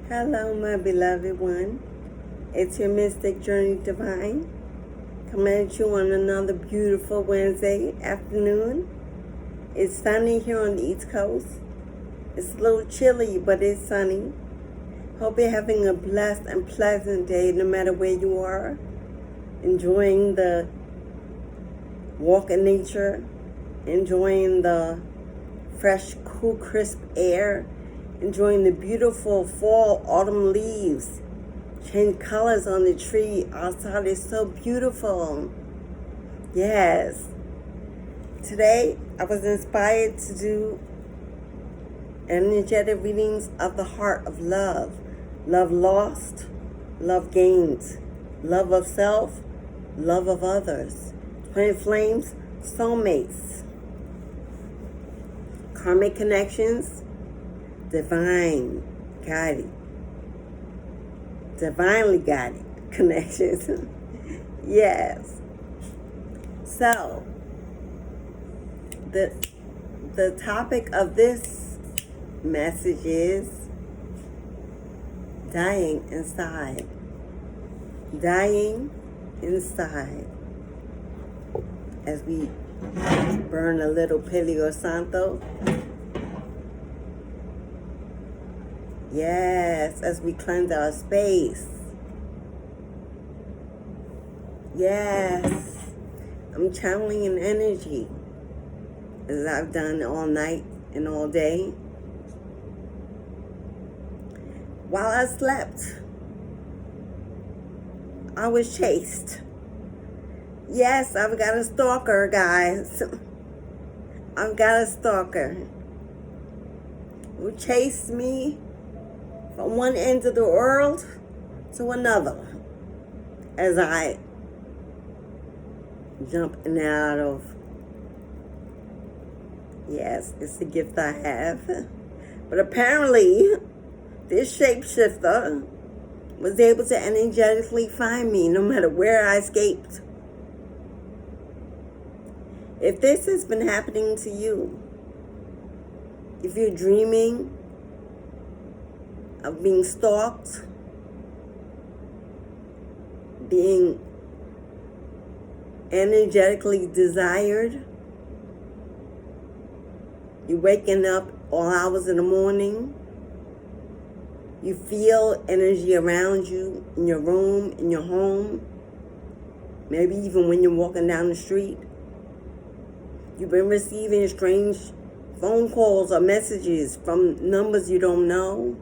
Hello, my beloved one. It's your Mystic Journey Divine coming at you on another beautiful Wednesday afternoon. It's sunny here on the East Coast. It's a little chilly, but it's sunny. Hope you're having a blessed and pleasant day no matter where you are. Enjoying the walk in nature, enjoying the fresh, cool, crisp air, enjoying the beautiful fall, autumn leaves, change colors on the tree outside. Is so beautiful. Yes. Today, I was inspired to do energetic readings of the heart of love. Love lost, love gained, love of self, love of others. Twin flames, soulmates, karmic connections, divine guided, divinely guided connections. Yes. So, the topic of this message is dying inside. Dying inside. As we burn a little Palo Santo. Yes, as we cleanse our space. Yes, I'm channeling an energy as I've done all night and all day. While I slept, I was chased. Yes, I've got a stalker, guys. I've got a stalker who chased me from one end of the world to another as I jump in and out of. Yes, it's a gift I have. But apparently, this shapeshifter was able to energetically find me no matter where I escaped. If this has been happening to you, if you're dreaming of being stalked, being energetically desired, you're waking up all hours in the morning, you feel energy around you in your room, in your home, maybe even when you're walking down the street. You've been receiving strange phone calls or messages from numbers you don't know.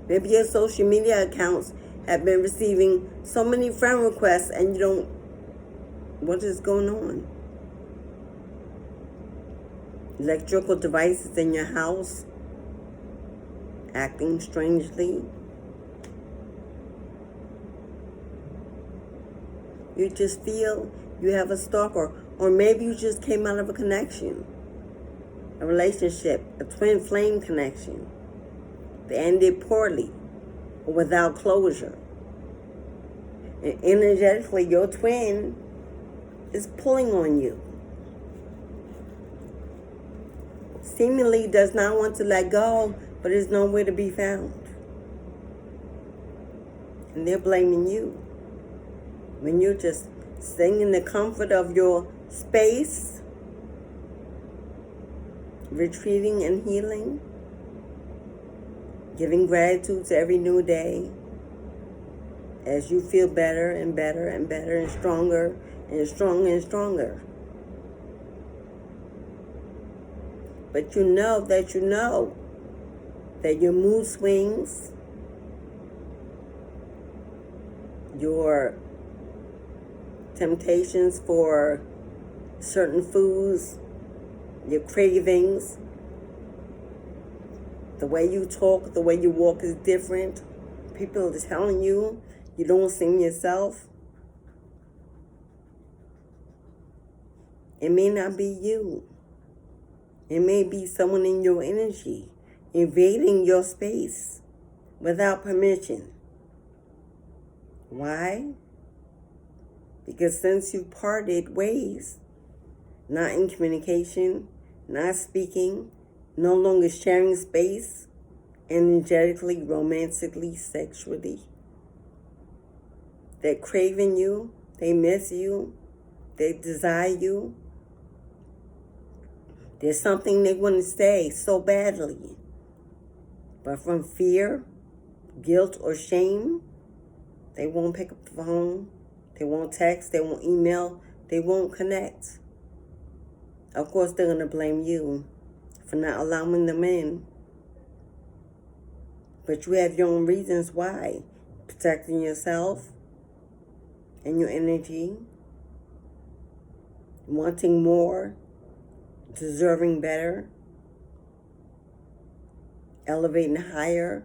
Maybe your social media accounts have been receiving so many friend requests and you don't, what is going on? Electrical devices in your house acting strangely. You just feel you have a stalker, or maybe you just came out of a connection, a relationship, a twin flame connection that ended poorly or without closure. And energetically, your twin is pulling on you. Seemingly does not want to let go, but is nowhere to be found. And they're blaming you. When you're just staying in the comfort of your space, retreating and healing, giving gratitude to every new day as you feel better and better and better and stronger and stronger and stronger. But you know that your mood swings, your temptations for certain foods, your cravings, the way you talk, the way you walk is different. People are telling you you don't seem yourself. It may not be you. It may be someone in your energy invading your space without permission. Why? Because since you parted ways, not in communication, not speaking, no longer sharing space energetically, romantically, sexually. They're craving you. They miss you. They desire you. There's something they want to say so badly. But from fear, guilt, or shame, they won't pick up the phone. They won't text. They won't email. They won't connect. Of course, they're going to blame you for not allowing them in. But you have your own reasons why. Protecting yourself and your energy. Wanting more. Deserving better. Elevating higher.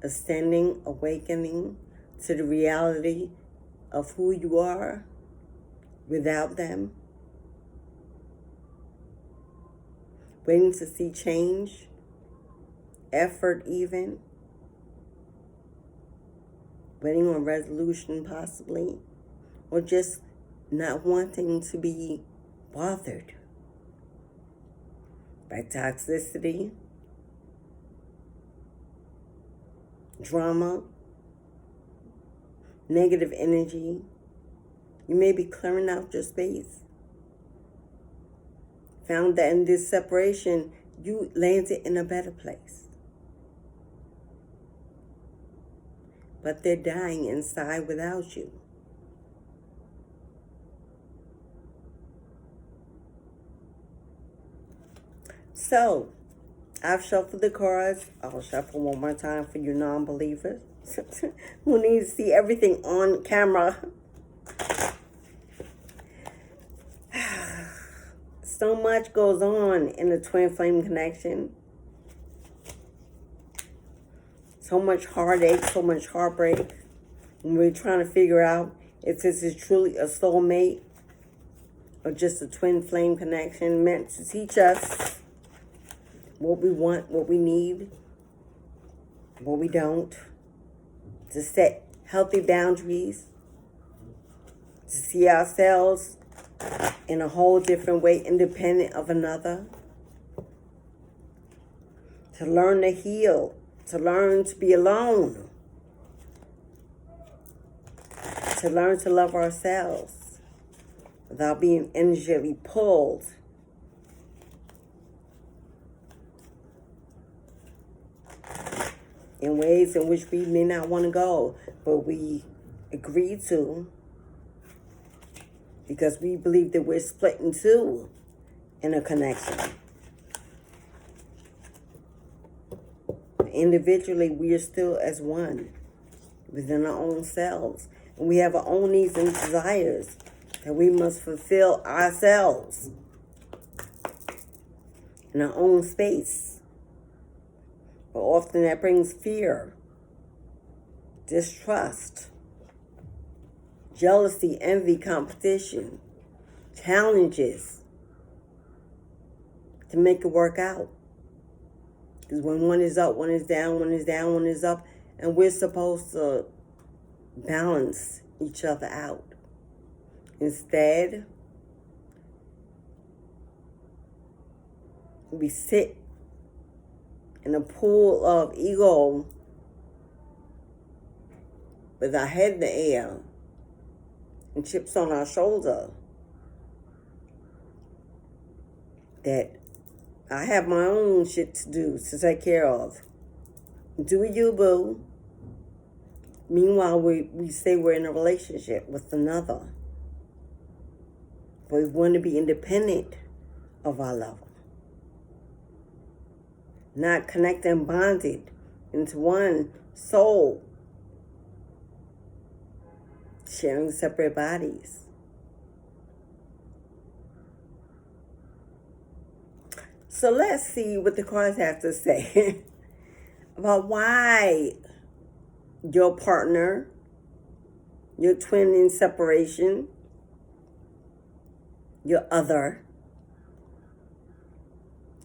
Ascending, awakening to the reality of who you are without them. Waiting to see change. Effort even. Waiting on resolution possibly, or just not wanting to be bothered by toxicity, drama, negative energy. You may be clearing out your space. Found that in this separation, you landed in a better place. But they're dying inside without you. So, I've shuffled the cards. I'll shuffle one more time for you non-believers who need to see everything on camera. So much goes on in the twin flame connection. So much heartache, so much heartbreak. When we're trying to figure out if this is truly a soulmate or just a twin flame connection meant to teach us what we want, what we need, what we don't. To set healthy boundaries. To see ourselves in a whole different way, independent of another. To learn to heal. To learn to be alone. To learn to love ourselves without being energetically pulled in ways in which we may not want to go, but we agree to because we believe that we're split in two in a connection. Individually, we are still as one within our own selves. And we have our own needs and desires that we must fulfill ourselves in our own space. But often that brings fear, distrust, jealousy, envy, competition, challenges to make it work out. Because when one is up, one is down, one is down, one is up. And we're supposed to balance each other out. Instead, we sit in a pool of ego with our head in the air and chips on our shoulder. That I have my own shit to do, to take care of. Do you, boo? Meanwhile, we say we're in a relationship with another. But we want to be independent of our lover. Not connected and bonded into one soul. Sharing separate bodies. So let's see what the cards have to say about why your partner, your twin in separation, your other,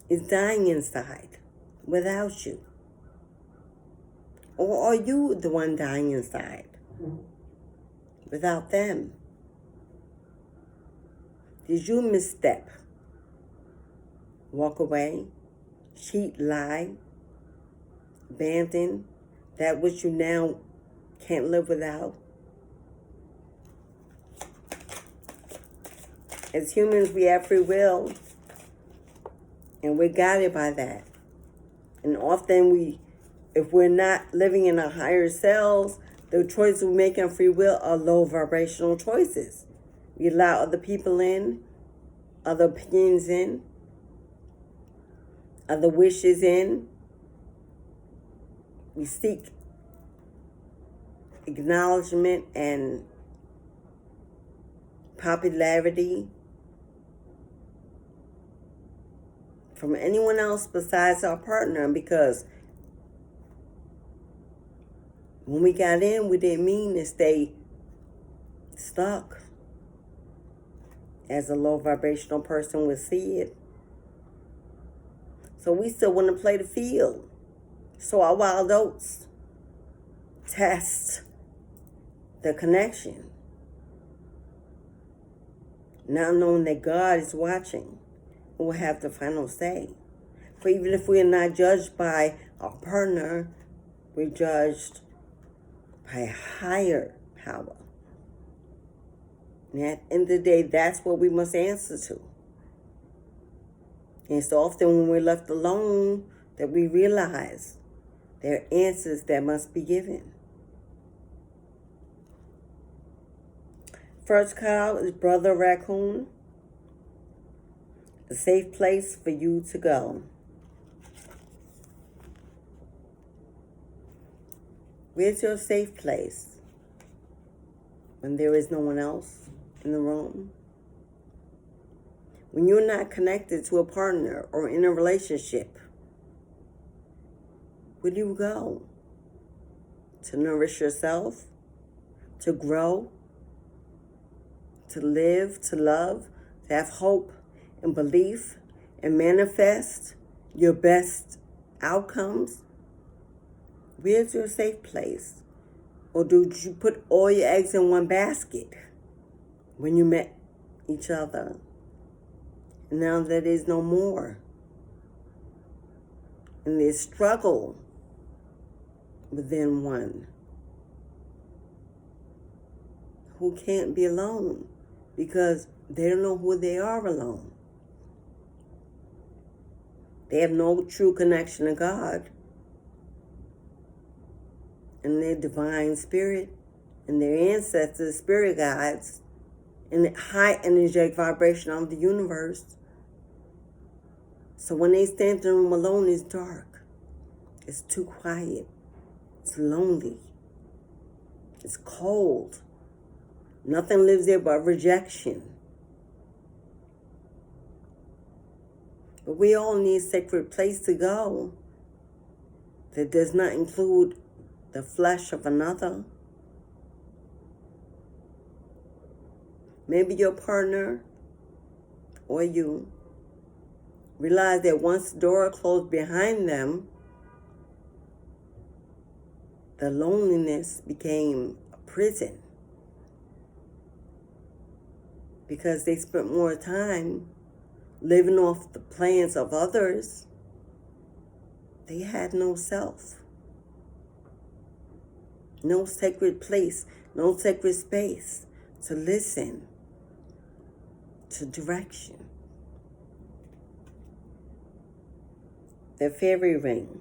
is dying inside without you. Or are you the one dying inside without them? Did you misstep? Walk away, cheat, lie, abandon that which you now can't live without. As humans, we have free will, and we're guided by that. And often if we're not living in our higher selves, the choices we make on free will are low vibrational choices. We allow other people in, other opinions in, other wishes in. We seek acknowledgement and popularity from anyone else besides our partner, because when we got in, we didn't mean to stay stuck. As a low vibrational person would see it. So we still want to play the field. So our wild oats test the connection. Now knowing that God is watching, we'll have the final say. For even if we are not judged by our partner, we're judged by a higher power. And at the end of the day, that's what we must answer to. And it's often when we're left alone that we realize there are answers that must be given. First card is Brother Raccoon. A safe place for you to go. Where's your safe place when there is no one else in the room? When you're not connected to a partner or in a relationship, where do you go? To nourish yourself, to grow, to live, to love, to have hope and belief and manifest your best outcomes? Where's your safe place? Or did you put all your eggs in one basket when you met each other? And now there is no more. And there's struggle within one who can't be alone because they don't know who they are alone. They have no true connection to God and their divine spirit and their ancestors, spirit guides, and the high energetic vibration of the universe. So when they stand in the room alone, it's dark. It's too quiet. It's lonely. It's cold. Nothing lives there but rejection. But we all need a sacred place to go that does not include the flesh of another. Maybe your partner or you realize that once the door closed behind them, the loneliness became a prison because they spent more time living off the plans of others. They had no self, no sacred place, no sacred space to listen to direction. The fairy ring,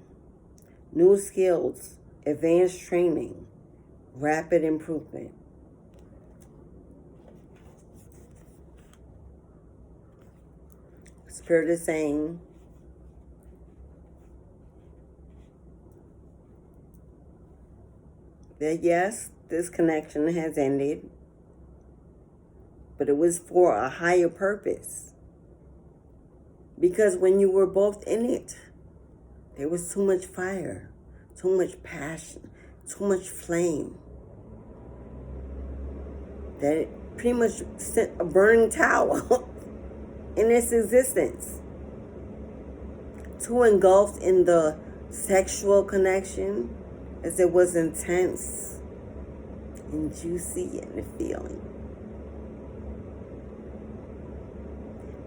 new skills, advanced training, rapid improvement. Spirit is saying, that yes, this connection has ended, but it was for a higher purpose. Because when you were both in it, there was too much fire, too much passion, too much flame, that it pretty much sent a burning towel in its existence. Too engulfed in the sexual connection as it was intense and juicy in the feeling.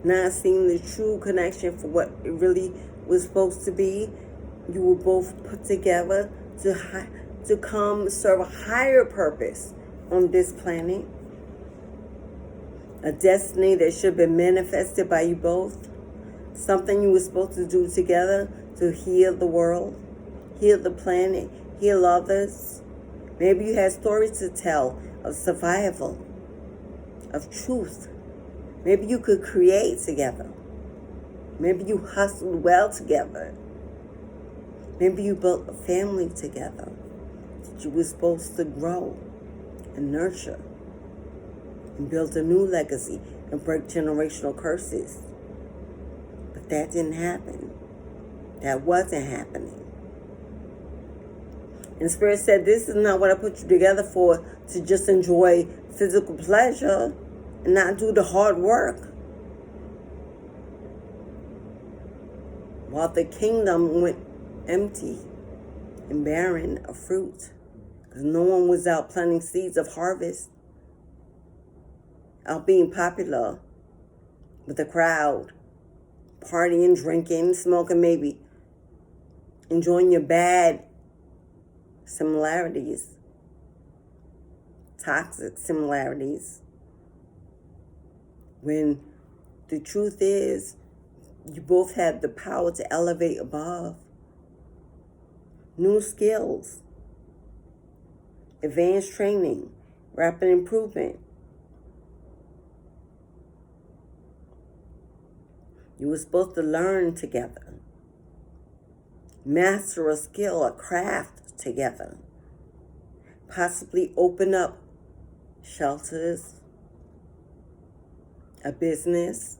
Not seeing the true connection for what it really was supposed to be, you were both put together to come serve a higher purpose on this planet. A destiny that should have been manifested by you both. Something you were supposed to do together to heal the world, heal the planet, heal others. Maybe you had stories to tell of survival, of truth. Maybe you could create together. Maybe you hustled well together. Maybe you built a family together that you were supposed to grow and nurture and build a new legacy and break generational curses. But that didn't happen. That wasn't happening. And Spirit said, this is not what I put you together for, to just enjoy physical pleasure and not do the hard work. While the kingdom went empty and barren of fruit, because no one was out planting seeds of harvest, out being popular with the crowd, partying, drinking, smoking, maybe enjoying your bad similarities, toxic similarities, when the truth is you both have the power to elevate above. New skills, advanced training, rapid improvement. You were supposed to learn together, master a skill, a craft together, possibly open up shelters, a business,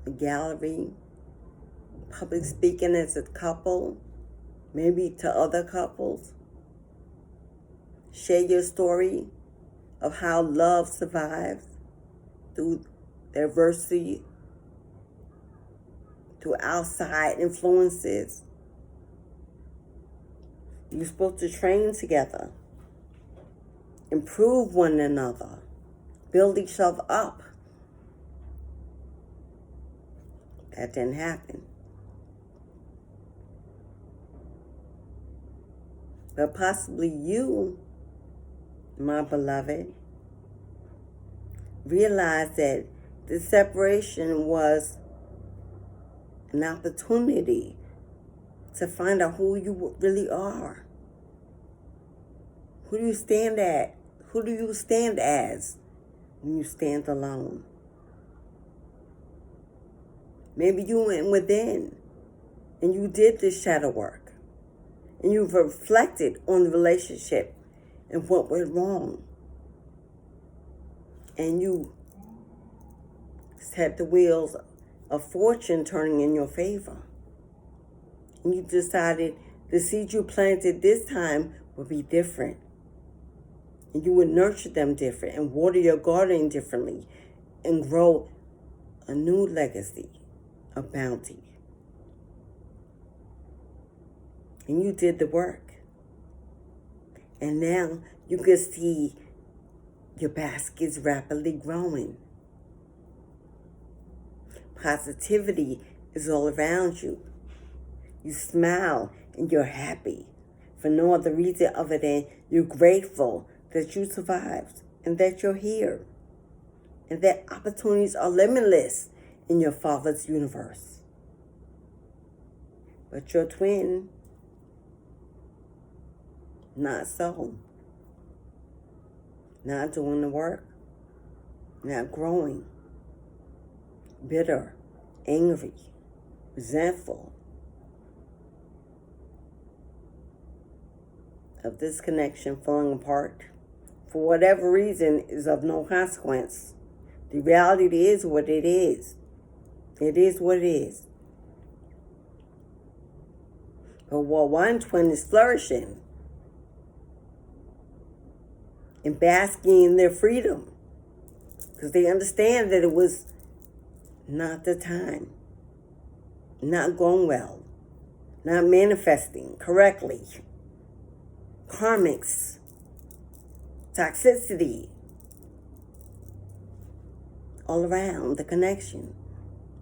a gallery, public speaking as a couple, maybe to other couples. Share your story of how love survives through adversity, through outside influences. You're supposed to train together, improve one another, build each other up. That didn't happen. But possibly you, my beloved, realized that the separation was an opportunity to find out who you really are. Who do you stand at? Who do you stand as when you stand alone? Maybe you went within and you did this shadow work and you've reflected on the relationship and what went wrong. And you set the wheels of fortune turning in your favor. And you decided the seed you planted this time would be different. And you would nurture them different and water your garden differently and grow a new legacy of bounty. And you did the work. And now you can see your basket's rapidly growing. Positivity is all around you. You smile and you're happy for no other reason other than you're grateful that you survived and that you're here and that opportunities are limitless in your Father's universe. But your twin, not so. Not doing the work, not growing, bitter, angry, resentful of this connection falling apart. For whatever reason is of no consequence. The reality is what it is. It is what it is. But while one twin is flourishing and basking in their freedom, because they understand that it was not the time, not going well, not manifesting correctly, karmics, toxicity, all around the connection,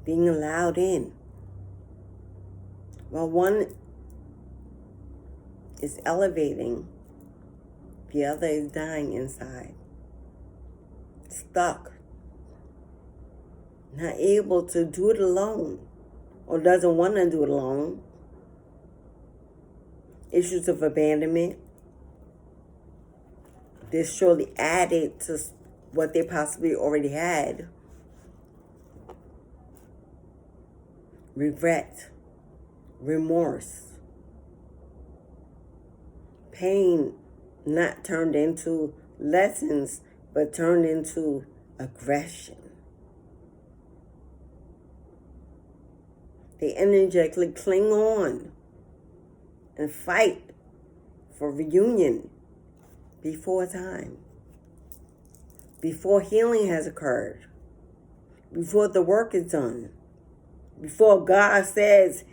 being allowed in. While one is elevating, the other is dying inside. Stuck. Not able to do it alone. Or doesn't want to do it alone. Issues of abandonment. This surely added to what they possibly already had. Regret. Remorse. Pain not turned into lessons, but turned into aggression. They energetically cling on and fight for reunion before time, before healing has occurred, before the work is done, before God says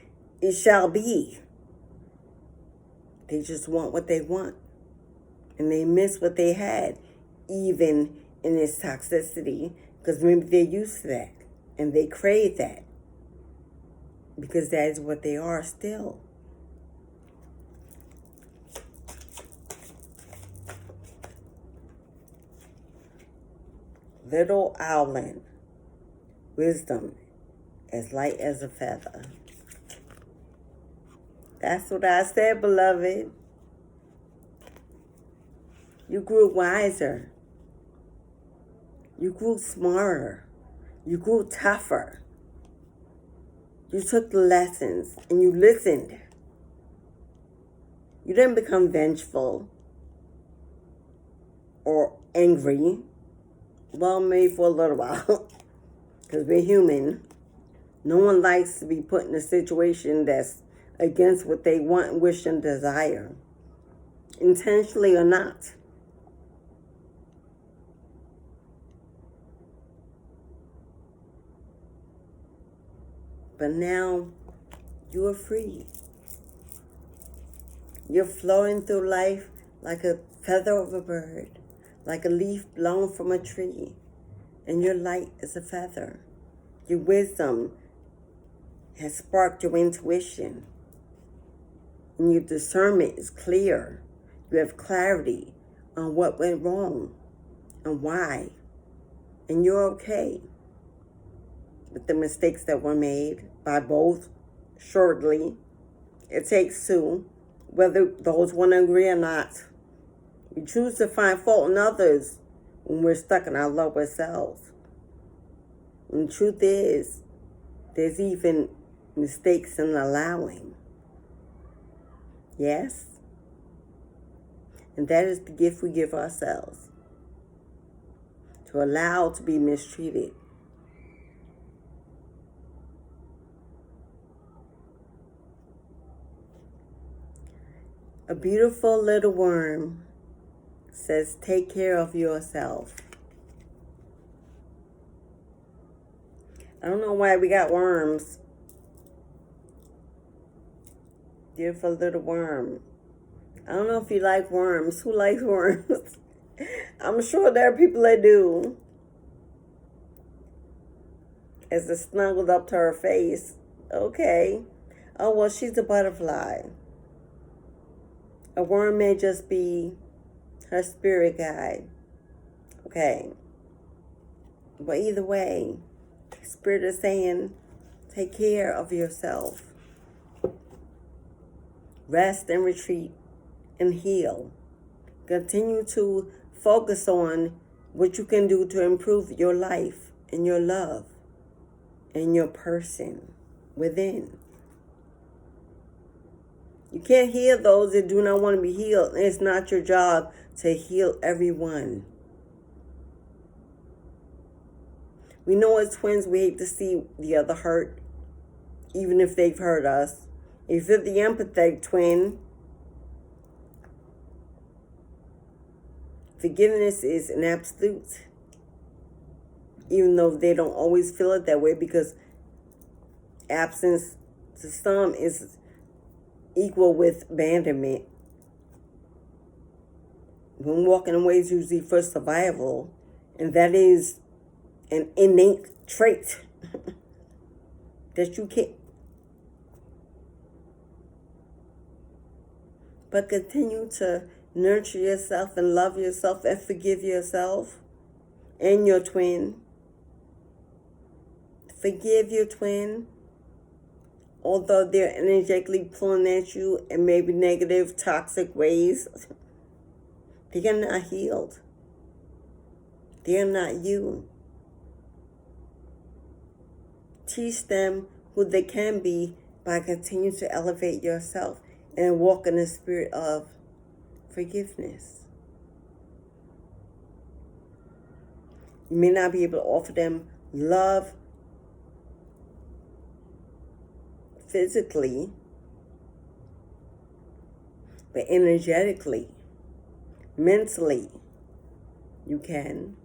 it shall be. They just want what they want, and they miss what they had, even in its toxicity, because maybe they're used to that, and they crave that, because that is what they are still. Little owlin, wisdom as light as a feather. That's what I said, beloved. You grew wiser. You grew smarter. You grew tougher. You took the lessons and you listened. You didn't become vengeful or angry. Well, maybe for a little while, because we're human. No one likes to be put in a situation that's against what they want, wish, and desire, intentionally or not. But now you are free. You're flowing through life like a feather of a bird, like a leaf blown from a tree, and your light is a feather. Your wisdom has sparked your intuition, and your discernment is clear. You have clarity on what went wrong and why, and you're okay with the mistakes that were made by both. Shortly, it takes two, whether those want to agree or not. We choose to find fault in others when we're stuck in our lower selves. And the truth is, there's even mistakes in allowing. Yes? And that is the gift we give ourselves. To allow to be mistreated. A beautiful little worm says, take care of yourself. I don't know why we got worms. Beautiful little worm. I don't know if you like worms. Who likes worms? I'm sure there are people that do. As it snuggled up to her face. Okay. Oh, well, she's a butterfly. A worm may just be her spirit guide. Okay. But either way, Spirit is saying, take care of yourself. Rest and retreat and heal. Continue to focus on what you can do to improve your life and your love and your person within. You can't heal those that do not want to be healed. And it's not your job to heal everyone. We know as twins we hate to see the other hurt, even if they've hurt us. If you're the empathetic twin, forgiveness is an absolute. Even though they don't always feel it that way, because absence to some is equal with abandonment. When walking away is usually for survival, and that is an innate trait that you can't. But continue to nurture yourself and love yourself and forgive yourself and your twin. Forgive your twin, although they're energetically pulling at you in maybe negative, toxic ways. They're not healed. They're not you. Teach them who they can be by continuing to elevate yourself and walk in the spirit of forgiveness. You may not be able to offer them love physically, but energetically, mentally, you can.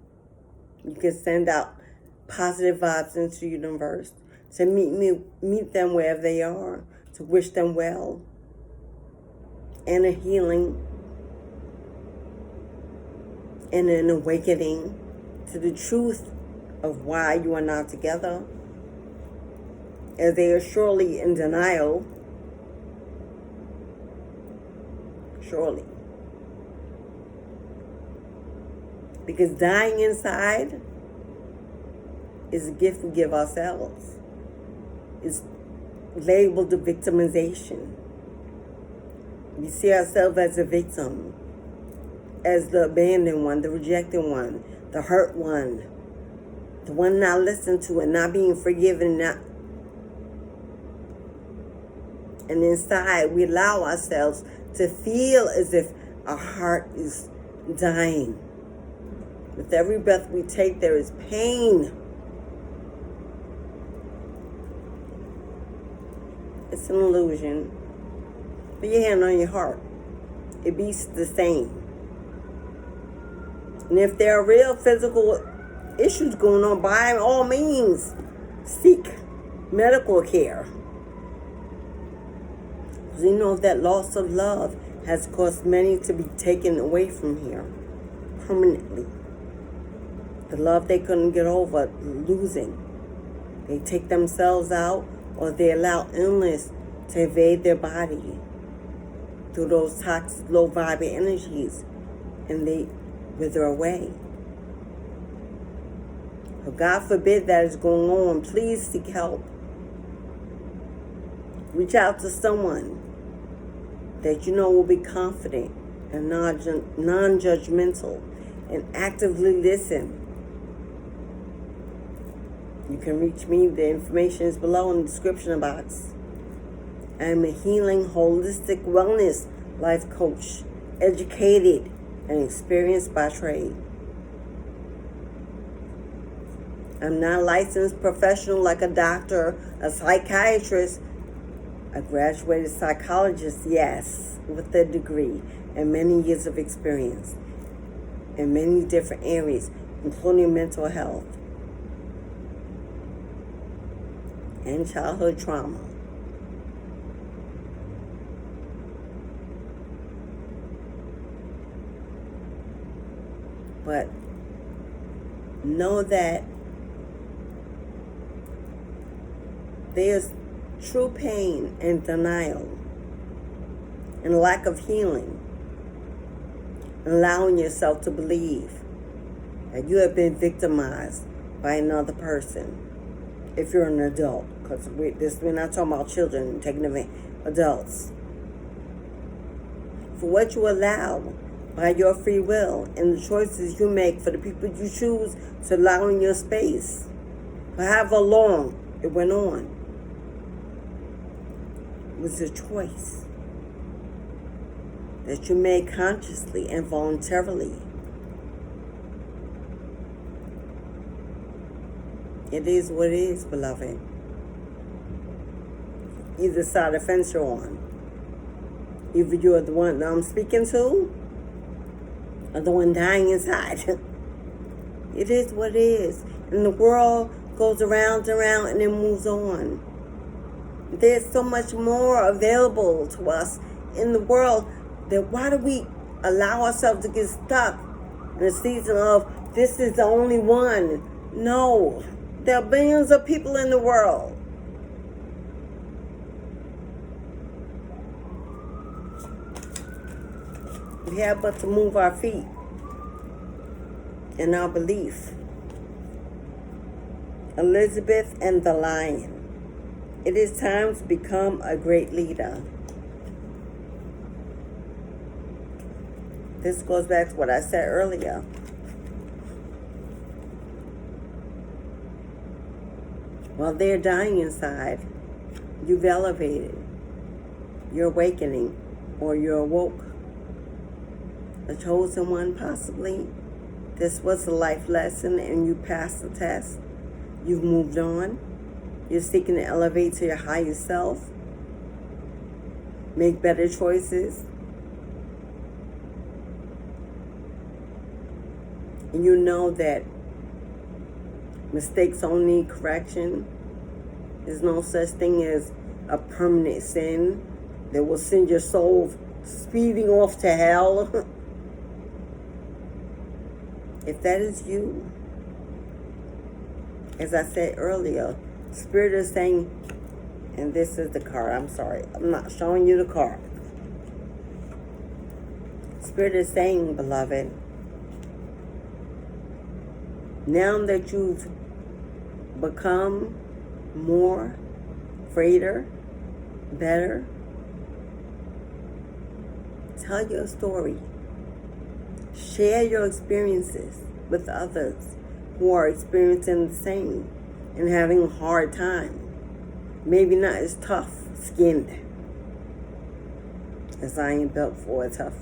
You can send out positive vibes into the universe to meet them wherever they are, to wish them well and a healing and an awakening to the truth of why you are not together, as they are surely in denial. Surely. Because dying inside is a gift we give ourselves. It's labeled the victimization. We see ourselves as a victim, as the abandoned one, the rejected one, the hurt one, the one not listened to and not being forgiven. And inside, we allow ourselves to feel as if our heart is dying. With every breath we take, there is pain. It's an illusion. Put your hand on your heart. It beats the same. And if there are real physical issues going on, by all means, seek medical care. Because you know that loss of love has caused many to be taken away from here permanently. The love they couldn't get over losing. They take themselves out, or they allow illness to invade their body through those toxic, low-vibe energies, and they wither away. But God forbid that is going on. Please seek help. Reach out to someone that you know will be confident and non-judgmental, and actively listen. You can reach me. The information is below in the description box. I am a healing, holistic wellness life coach, educated and experienced by trade. I'm not a licensed professional like a doctor, a psychiatrist, a graduated psychologist, yes, with a degree and many years of experience in many different areas, including mental health and childhood trauma. But know that there's true pain and denial and lack of healing, and allowing yourself to believe that you have been victimized by another person. If you're an adult, because we're not talking about children taking advantage, adults. For what you allow by your free will and the choices you make for the people you choose to allow in your space, for however long it went on, was a choice that you made consciously and voluntarily. It is what it is, beloved. Either side of the fence you're on. Either you're the one that I'm speaking to, or the one dying inside. It is what it is. And the world goes around and around and it moves on. There's so much more available to us in the world, that why do we allow ourselves to get stuck in a season of this is the only one? No. There are billions of people in the world. We have but to move our feet in our belief. Elizabeth and the Lion. It is time to become a great leader. This goes back to what I said earlier. While they're dying inside, you've elevated. You're awakening, or you're awoke. A chosen one, possibly. This was a life lesson and you passed the test. You've moved on. You're seeking to elevate to your higher self. Make better choices. And you know that mistakes don't need correction. There's no such thing as a permanent sin that will send your soul speeding off to hell. If that is you, as I said earlier, Spirit is saying, and this is the card, I'm sorry, I'm not showing you the card. Spirit is saying, beloved, now that you've become more, greater, better, tell your story. Share your experiences with others who are experiencing the same and having a hard time. Maybe not as tough-skinned as I ain't built for it tough.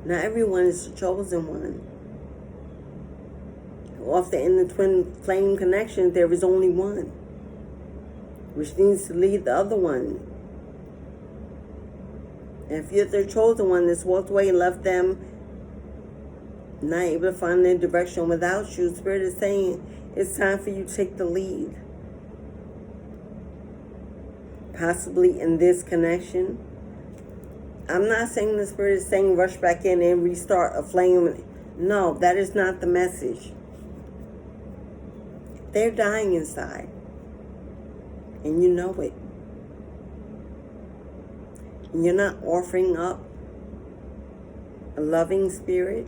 Not everyone is the chosen one. Often in the twin flame connection, there is only one, which needs to lead the other one. And if you're the chosen one that's walked away and left them not able to find their direction without you, Spirit is saying it's time for you to take the lead. Possibly in this connection. I'm not saying the Spirit is saying rush back in and restart a flame. No, that is not the message. They're dying inside. And you know it. And you're not offering up a loving spirit.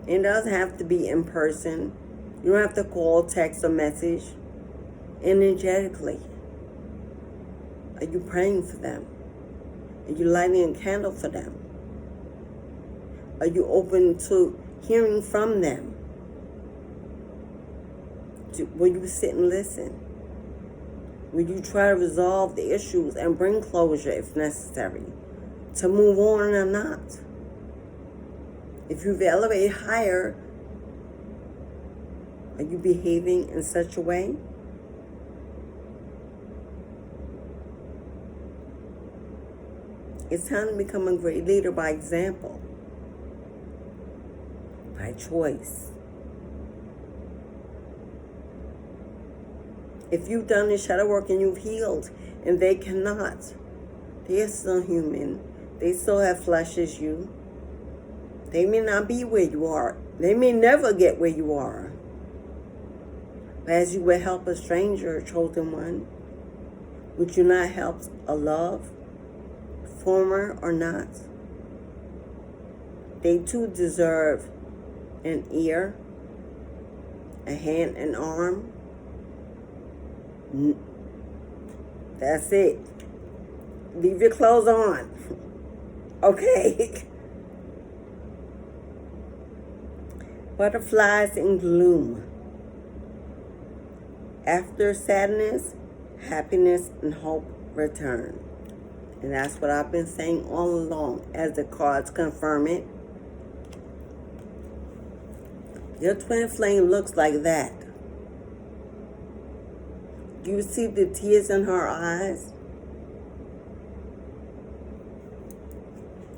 It doesn't have to be in person. You don't have to call, text, or message. Energetically. Are you praying for them? Are you lighting a candle for them? Are you open to hearing from them? Will you sit and listen? Will you try to resolve the issues and bring closure if necessary? To move on or not? If you've elevated higher, are you behaving in such a way? It's time to become a great leader by example, by choice. If you've done the shadow work and you've healed and they cannot, they are still human. They still have flesh as you. They may not be where you are. They may never get where you are. But as you would help a stranger, a chosen one, would you not help a love, former or not? They too deserve an ear, a hand, an arm. That's it. Leave your clothes on. Okay. Butterflies in gloom. After sadness, happiness and hope return. And that's what I've been saying all along, as the cards confirm it. Your twin flame looks like that. Do you see the tears in her eyes?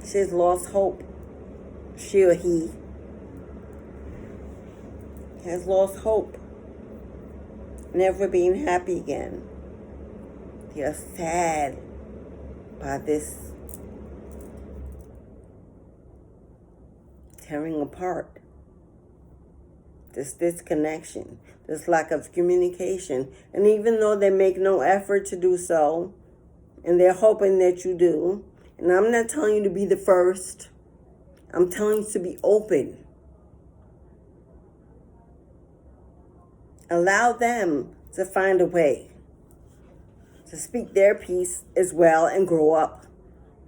She's lost hope. She or he has lost hope. Never being happy again. They are sad by this tearing apart. This disconnection, this lack of communication. And even though they make no effort to do so, And they're hoping that you do. And I'm not telling you to be the first. I'm telling you to be open. Allow them to find a way to speak their piece as well and grow up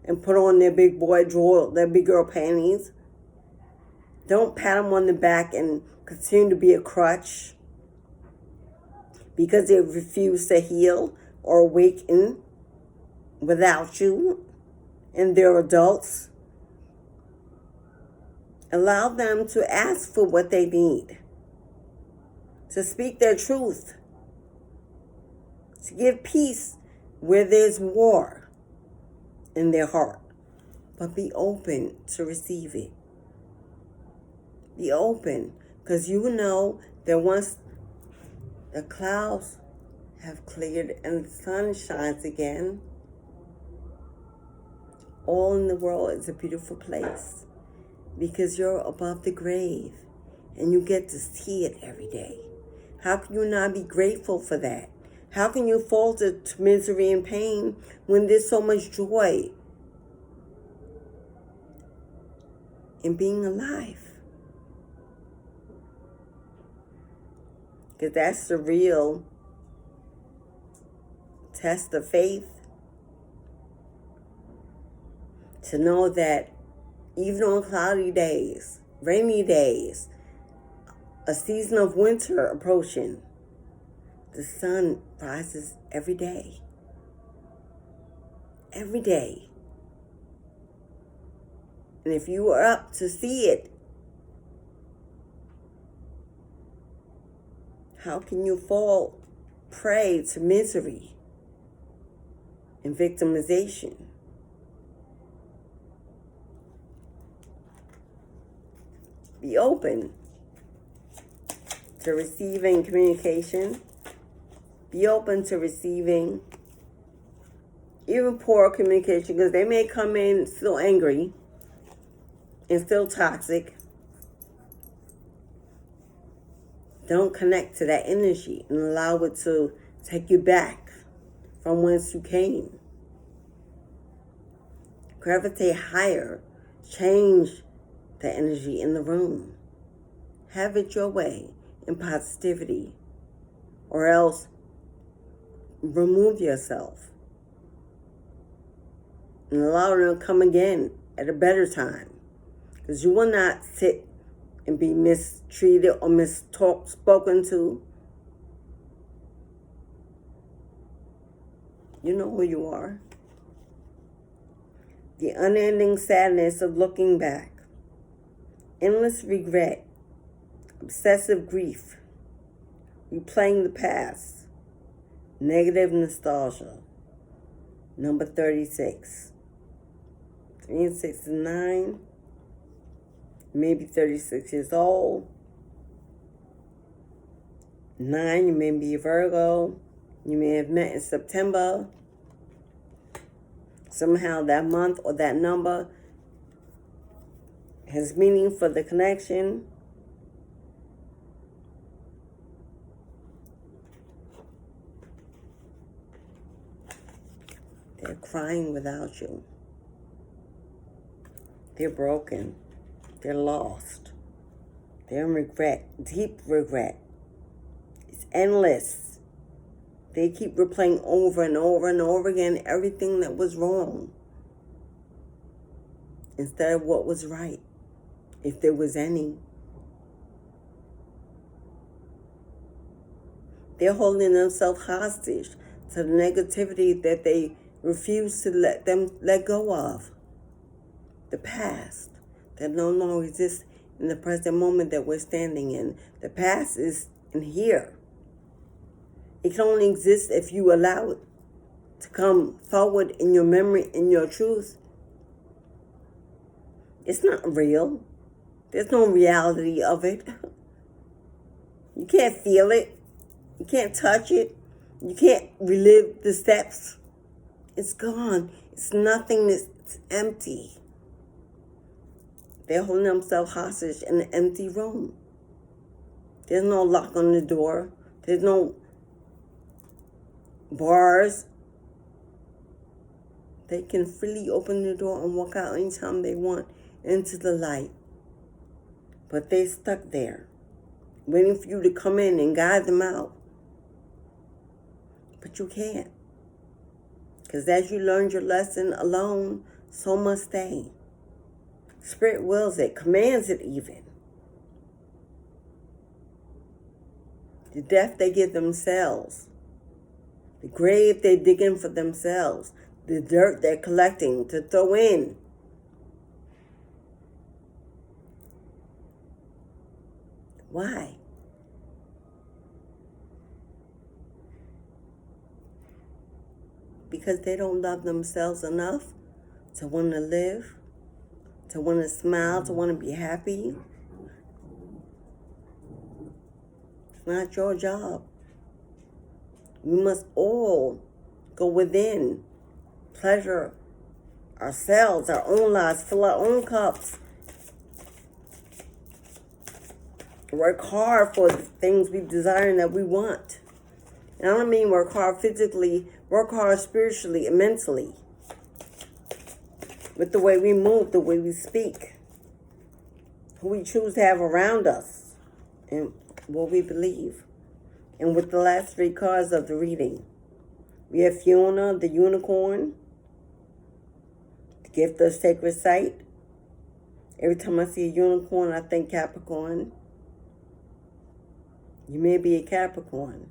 and put on their big boy drawer, their big girl panties. Don't pat them on the back and continue to be a crutch because they refuse to heal or awaken without you, and they're adults. Allow them to ask for what they need, to speak their truth, to give peace where there's war in their heart. But be open to receive it. Be open, because you know that once the clouds have cleared and the sun shines again, all in the world is a beautiful place, because you're above the grave and you get to see it every day. How can you not be grateful for that? How can you fall to misery and pain when there's so much joy in being alive? Because that's the real test of faith. To know that even on cloudy days, rainy days, a season of winter approaching, the sun rises every day. Every day. And if you are up to see it, how can you fall prey to misery and victimization? Be open to receiving communication. Be open to receiving even poor communication, because they may come in still angry and still toxic. Don't connect to that energy and allow it to take you back from whence you came. Gravitate higher. Change the energy in the room. Have it your way in positivity, or else remove yourself and allow them to come again at a better time, because you will not sit and be mistreated or spoken to. You know who you are. The unending sadness of looking back, endless regret, obsessive grief, replaying the past, negative nostalgia. Number 36. 3 and 6 and 9. Maybe 36 years old. 9, you may be a Virgo. You may have met in September. Somehow that month or that number has meaning for the connection. They're crying without you. They're broken. They're lost. They're in regret, deep regret. It's endless. They keep replaying over and over and over again everything that was wrong instead of what was right, if there was any. They're holding themselves hostage to the negativity that they refuse to let go of. The past that no longer exists in the present moment that we're standing in. The past is in here. It can only exist if you allow it to come forward in your memory, in your truth. It's not real. There's no reality of it. You can't feel it. You can't touch it. You can't relive the steps. It's gone. It's nothingness. It's empty. They're holding themselves hostage in an empty room. There's no lock on the door. There's no bars. They can freely open the door and walk out anytime they want into the light. But they're stuck there, waiting for you to come in and guide them out. But you can't. Because as you learned your lesson alone, so must they. Spirit wills it, commands it even. The death they give themselves. The grave they dig in for themselves. The dirt they're collecting to throw in. Why? Because they don't love themselves enough to want to live, to want to smile, to want to be happy. It's not your job. We must all go within, pleasure ourselves, our own lives, fill our own cups. Work hard for the things we desire and that we want. And I don't mean work hard physically, work hard spiritually and mentally. With the way we move, the way we speak, who we choose to have around us, and what we believe. And with the last 3 cards of the reading, we have Fiona, the unicorn, the gift of sacred sight. Every time I see a unicorn, I think Capricorn. You may be a Capricorn.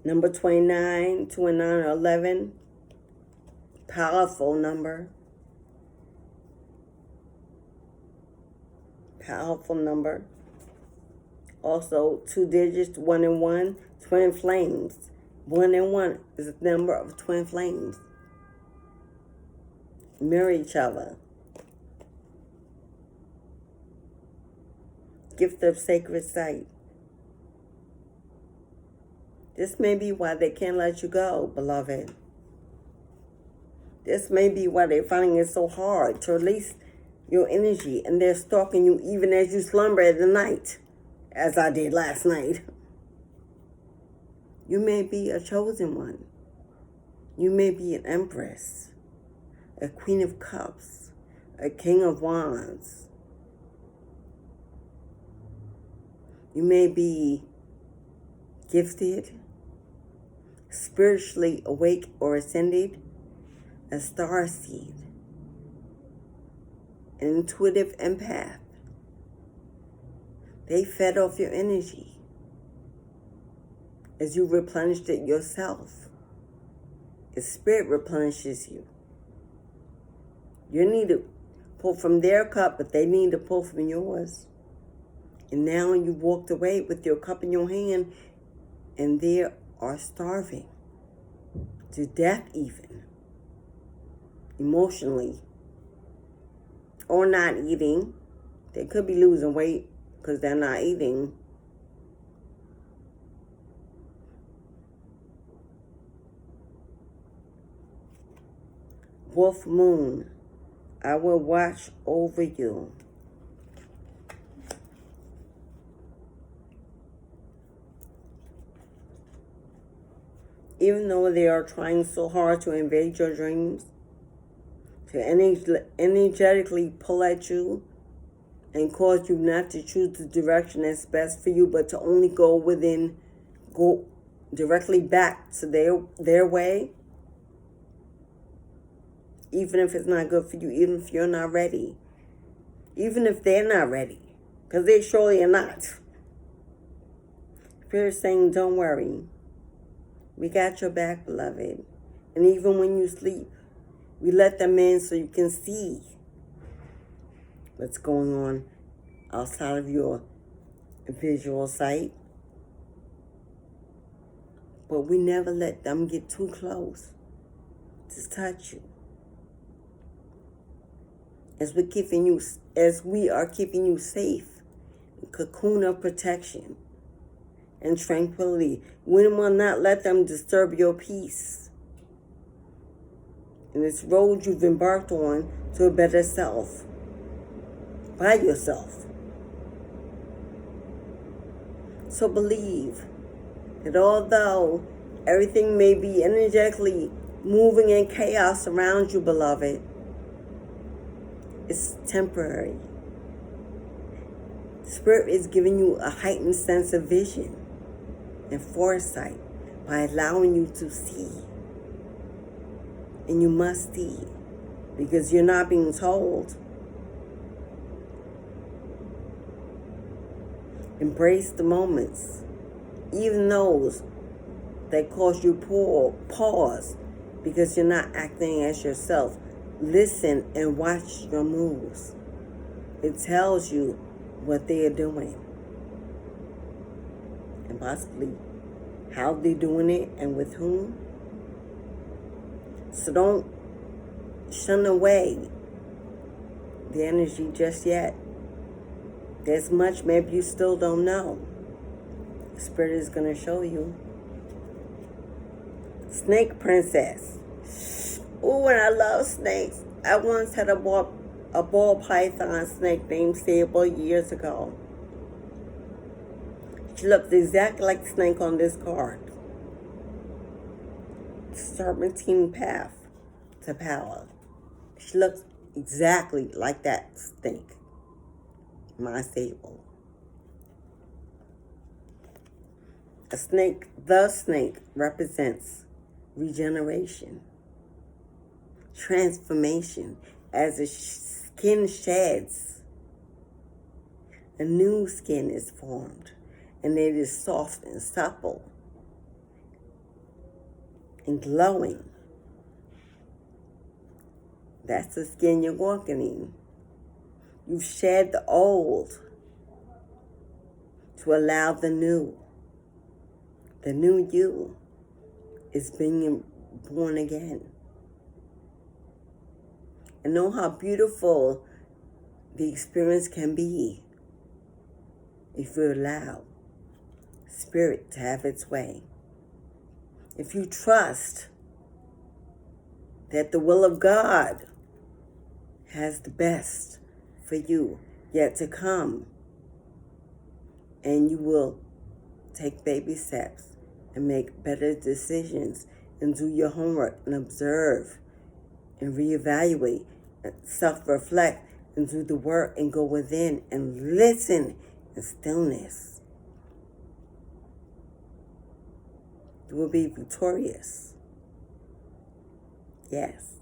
Number 29, 2 and 9 are 11. Powerful number. Powerful number. Also, 2 digits, 1 and 1, twin flames. 1 and 1 is a number of twin flames. Mirror each other. Gift of sacred sight. This may be why they can't let you go, beloved. This may be why they're finding it so hard to release your energy, and they're stalking you even as you slumber at the night, as I did last night. You may be a chosen one. You may be an empress, a queen of cups, a king of wands. You may be gifted, spiritually awake or ascended, a starseed, an intuitive empath. They fed off your energy as you replenished it yourself. The spirit replenishes you. You need to pull from their cup, but they need to pull from yours. And now you walked away with your cup in your hand, and they are starving to death even, emotionally, or not eating. They could be losing weight because they're not eating. Wolf moon, I will watch over you. Even though they are trying so hard to invade your dreams, to energetically pull at you and cause you not to choose the direction that's best for you, but to only go directly back to their way, even if it's not good for you, even if you're not ready, even if they're not ready, because they surely are not. Spirit's saying, don't worry. We got your back, beloved. And even when you sleep, we let them in so you can see what's going on outside of your visual sight. But we never let them get too close to touch you. As we are keeping you safe, a cocoon of protection and tranquility. We will not let them disturb your peace. And this road you've embarked on to a better self. By yourself. So believe that although Everything may be energetically moving in chaos around you, beloved. It's temporary. Spirit is giving you a heightened sense of vision and foresight by allowing you to see. And you must see, because you're not being told. Embrace the moments, even those that cause you pause, because you're not acting as yourself. Listen and watch your moves. It tells you what they are doing, and possibly how they're doing it and with whom. So don't shun away the energy just yet. There's much maybe you still don't know. Spirit is going to show you. Snake Princess. Oh, and I love snakes. I once had a ball python snake named Sable years ago. She looked exactly like the snake on this card. Serpentine path to power. She looks exactly like that snake. My Sable. The snake represents regeneration, transformation. As the skin sheds, a new skin is formed, and it is soft and supple and glowing. That's the skin you're walking in. You've shed the old to allow the new. The new you is being born again. And know how beautiful the experience can be if you allow Spirit to have its way. If you trust that the will of God has the best for you yet to come, and you will take baby steps and make better decisions and do your homework and observe and reevaluate, self-reflect and do the work and go within and listen in stillness. You will be victorious. Yes.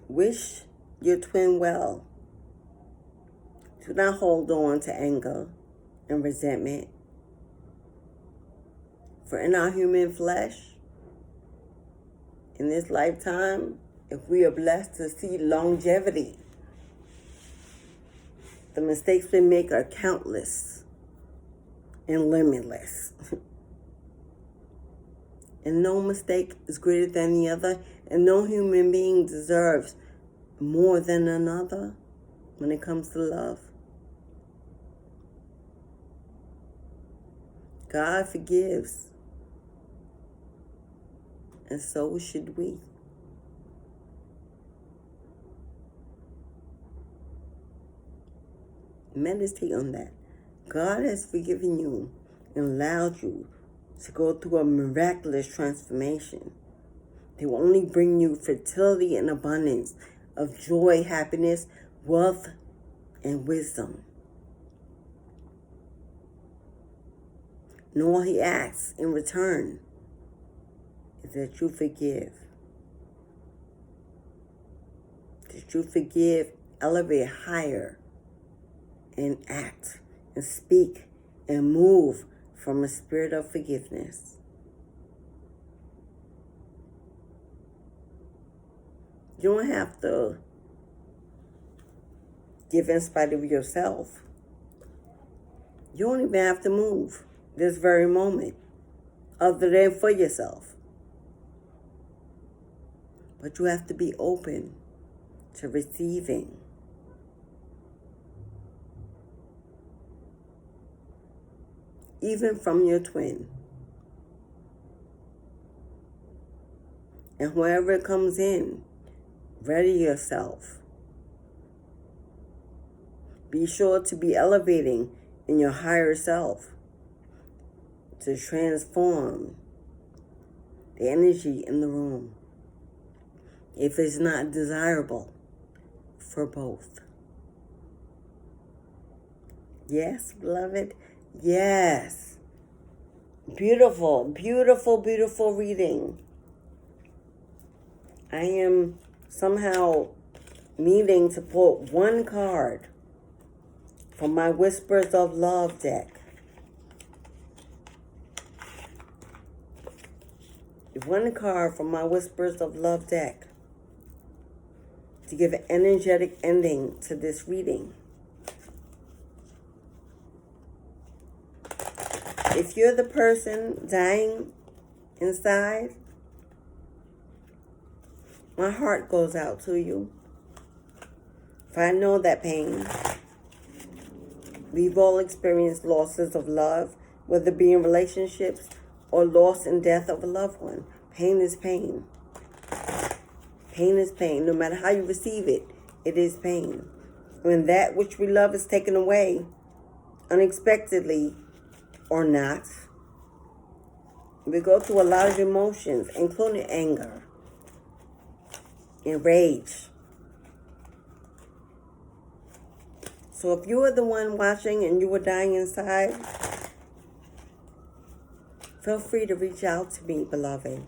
Wish your twin well. Do not hold on to anger and resentment. For in our human flesh, in this lifetime, if we are blessed to see longevity, the mistakes we make are countless and limitless. And no mistake is greater than the other, and no human being deserves more than another when it comes to love. God forgives, and so should we. Meditate on that. God has forgiven you and allowed you to go through a miraculous transformation. They will only bring you fertility and abundance of joy, happiness, wealth, and wisdom. And all He asks in return is that you forgive. That you forgive, elevate higher, and act and speak and move from a spirit of forgiveness. You don't have to give in spite of yourself. You don't even have to move this very moment other than for yourself. But you have to be open to receiving. Even from your twin. And whoever comes in, ready yourself. Be sure to be elevating in your higher self, to transform the energy in the room if it's not desirable for both. Yes, beloved? Yes. Beautiful, beautiful, beautiful reading. I am somehow needing to pull one card from my Whispers of Love deck. One card from my Whispers of Love deck to give an energetic ending to this reading. If you're the person dying inside, my heart goes out to you. For I know that pain. We've all experienced losses of love, whether it be in relationships or loss and death of a loved one. Pain is pain. Pain is pain. No matter how you receive it, it is pain. When that which we love is taken away, unexpectedly or not, we go through a lot of emotions, including anger and rage. So if you were the one watching and you were dying inside, feel free to reach out to me, beloved.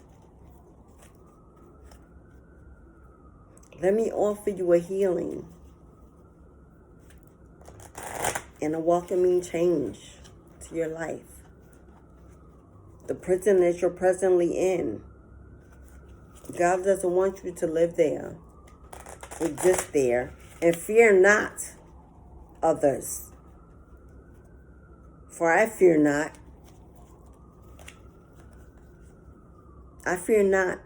Let me offer you a healing and a welcoming change to your life. The prison that you're presently in, God doesn't want you to live there, exist there, and fear not others. For I fear not. I fear not,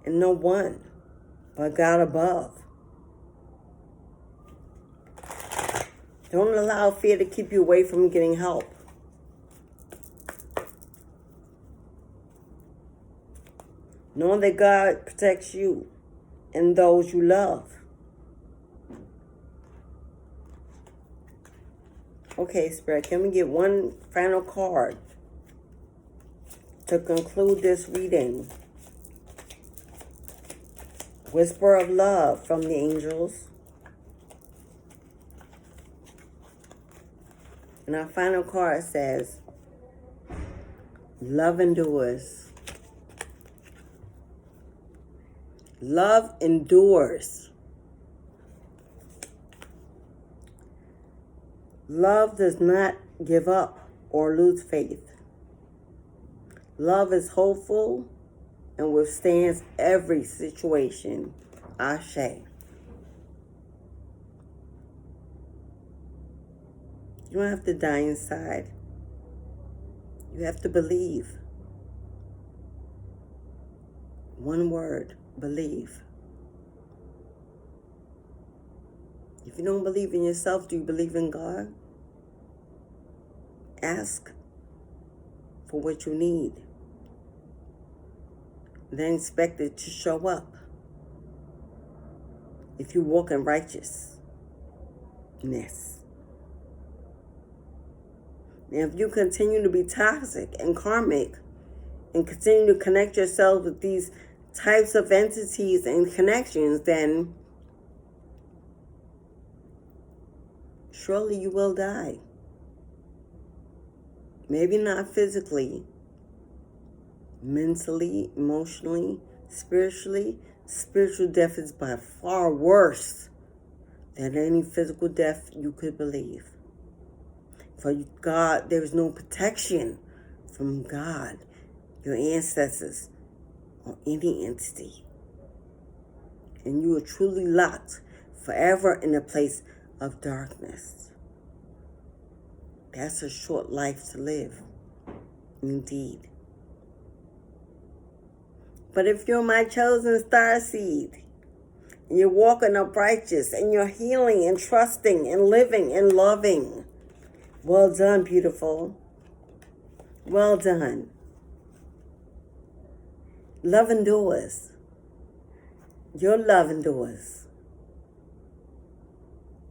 and no one but God above. Don't allow fear to keep you away from getting help. Knowing that God protects you and those you love. Okay, Spirit, can we get one final card to conclude this reading? Whisper of love from the angels. And our final card says, love endures. Love endures. Love does not give up or lose faith. Love is hopeful and withstands every situation. Ashe. You don't have to die inside. You have to believe. One word, believe. If you don't believe in yourself, do you believe in God? Ask for what you need. Then expect it to show up. If you walk in righteousness. Now, if you continue to be toxic and karmic and continue to connect yourself with these types of entities and connections, then surely you will die. Maybe not physically, mentally, emotionally, spiritually. Spiritual death is by far worse than any physical death you could believe. For God, there is no protection from God, your ancestors, or any entity. And you are truly locked forever in a place of darkness. That's a short life to live, indeed. But if you're my chosen starseed, and you're walking up righteous, and you're healing and trusting and living and loving, well done, beautiful. Well done. Love endures. Your love endures.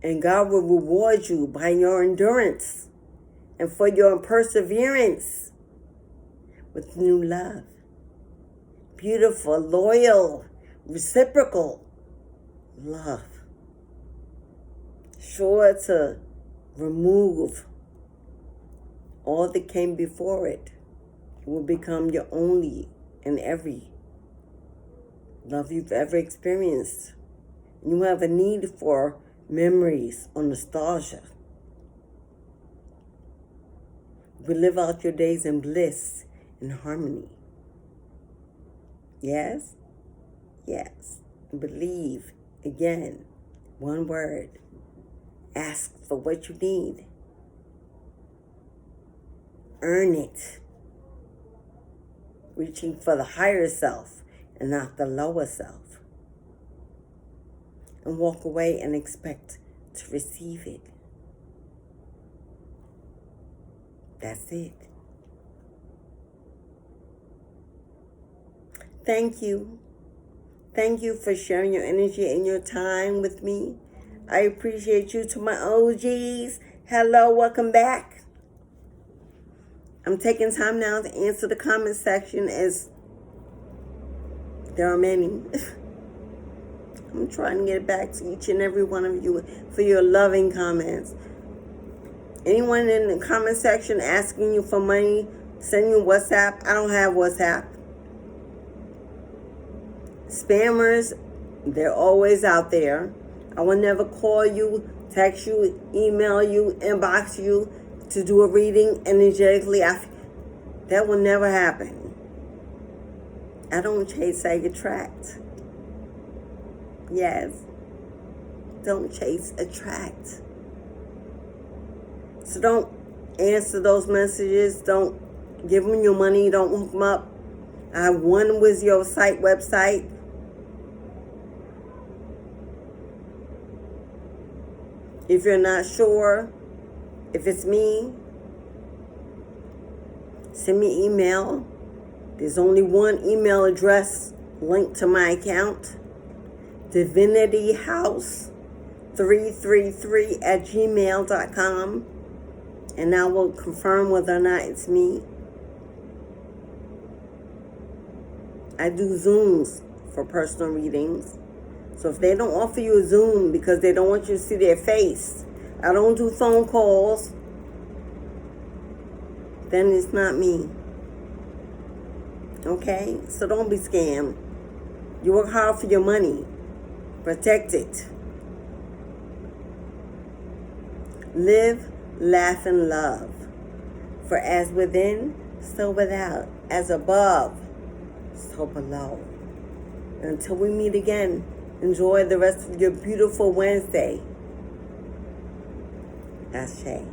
And God will reward you by your endurance and for your perseverance with new love. Beautiful, loyal, reciprocal love. Sure to remove all that came before it. It will become your only and every love you've ever experienced. You have a need for memories or nostalgia. You live out your days in bliss and harmony. Yes? Yes. Believe. Again, one word. Ask for what you need. Earn it. Reaching for the higher self and not the lower self. And walk away and expect to receive it. That's it. Thank you. Thank you for sharing your energy and your time with me. I appreciate you. To my OGs, hello, welcome back. I'm taking time now to answer the comment section, as there are many. I'm trying to get back to each and every one of you for your loving comments. Anyone in the comment section asking you for money, send you WhatsApp. I don't have WhatsApp. Spammers, they're always out there. I will never call you, text you, email you, inbox you to do a reading energetically. That will never happen. I don't chase, I attract. Yes. Don't chase, attract. So don't answer those messages. Don't give them your money. Don't hook them up. I have one with your website. If you're not sure if it's me, send me email. There's only one email address linked to my account. DivinityHouse333@gmail.com. And I will confirm whether or not it's me. I do Zooms for personal readings. So if they don't offer you a Zoom because they don't want you to see their face, I don't do phone calls, then it's not me. Okay? So don't be scammed. You work hard for your money. Protect it. Live, laugh, and love. For as within, so without. As above, so below. Until we meet again, enjoy the rest of your beautiful Wednesday. Ashe.